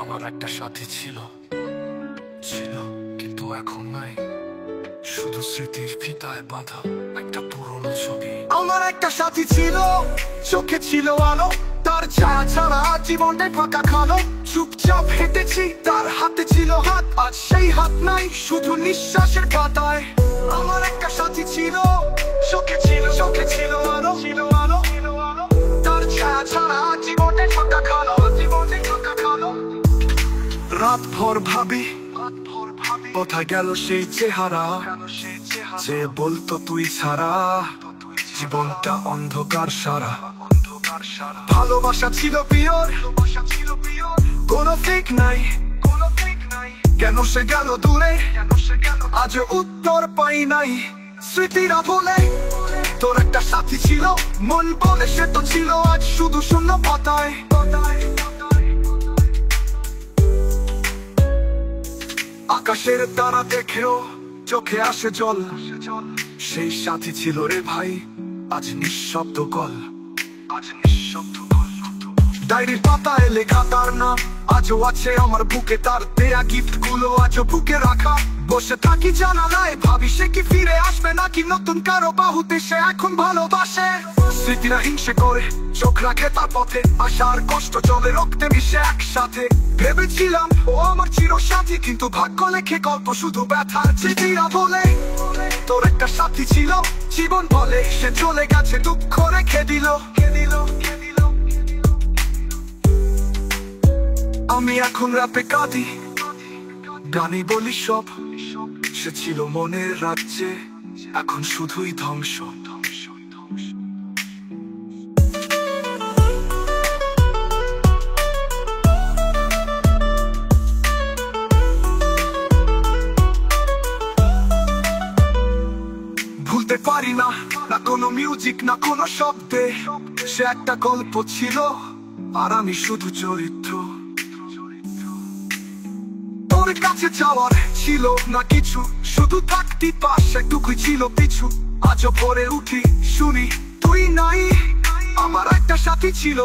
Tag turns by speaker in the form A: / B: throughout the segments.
A: আমার একটা সাথী ছিল ছিল কিন্তু এখন নাই, শুধু স্মৃতির ফিতায় বাঁধা একটা পুরনো ছবি।
B: আমার একটা সাথী ছিল, চোখে ছিল আলো, তার ছায়া ছাড়া জীবনটাই ফাঁকা খালো। চুপচাপ হেঁটেছি, তার হাতে ছিল হাত, আজ সেই হাত নাই, শুধু নিঃশ্বাসের পাতায়। আমার একটা সাথী ছিল, চোখে ছিল আলো, তার ছায়া ছাড়া জীবনটাই ফাঁকা খালো। রাত ভর ভাবি কোথায় গেল সেই চেহারা, যে বলতো তুই ছাড়া জীবনটা অন্ধকার সারা। ভালোবাসা ছিল পিওর, কোনো ফেক নাই, কেন সে গেল দূরে, আজ উত্তর পাই নাই। স্মৃতিরা বলে তোর একটা সাথী ছিল, মন বলে সে তো ছিল আজ শুধু শূন্য পাতায়। আকাশের তারা দেখেও চোখে আসে জল, সেই সাথী ছিল রে ভাই, আজ নিঃশব্দ কল। ডায়েরির পাতায় লেখা তার নাম, আজও আছে আমার বুকে, তার দেয়া গিফট গুলো আজও বুকে রাখা। বসে থাকি জানালায়, ভাবি সে কি ফিরে আসবে নাকি নতুন কারো বাহুতে সে এখন ভালোবাসে। স্মৃতিরা হিংসে করে চোখ রাখে তার পথে, আশার কষ্ট চলে রক্তে মিশে একসাথে। ভেবেছিলাম ও আমার চিরসাথী, কিন্তু ভাগ্য লেখে গল্প শুধু ব্যথার। স্মৃতিরা বলে তোর একটা সাথী ছিল, জীবন বলে সে চলে গেছে, দুঃখ রেখে দিল। আমি এখন রাতে কাঁদি, গানি বলি সব, সে ছিল মনের রাজ্যে, এখন শুধুই ধ্বংস। ভুলতে পারি না, না কোনো মিউজিক না কোনো শব্দে, সে একটা গল্প ছিল আর আমি শুধু চরিত্র। তোর কাছে যাওয়ার ছিল না কিছু, শুধু থাকতি পাশে টুকুই ছিল পিছু। আজও ভোরে উঠি শুনি তুই নাই, আমার একটা সাথী ছিল,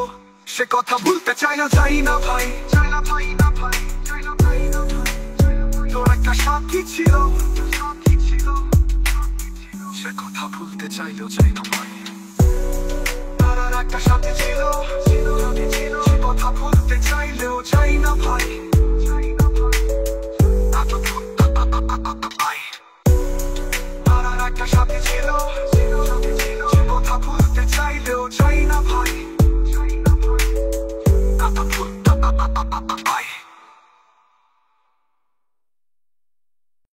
B: সে কথা ভুলতে চাই না, যাই না ভাই। তোর একটা সাথী ছিল, সে কথা ভুলতে চাইলেও চাই না ভাই। তার একটা সাথী ছিল, সে কথা ভুলতে চাইলেও চাই না ভাই। একটা সাথী ছিল, সে কথা ভুলতে চাইলেও চাই না ভাই।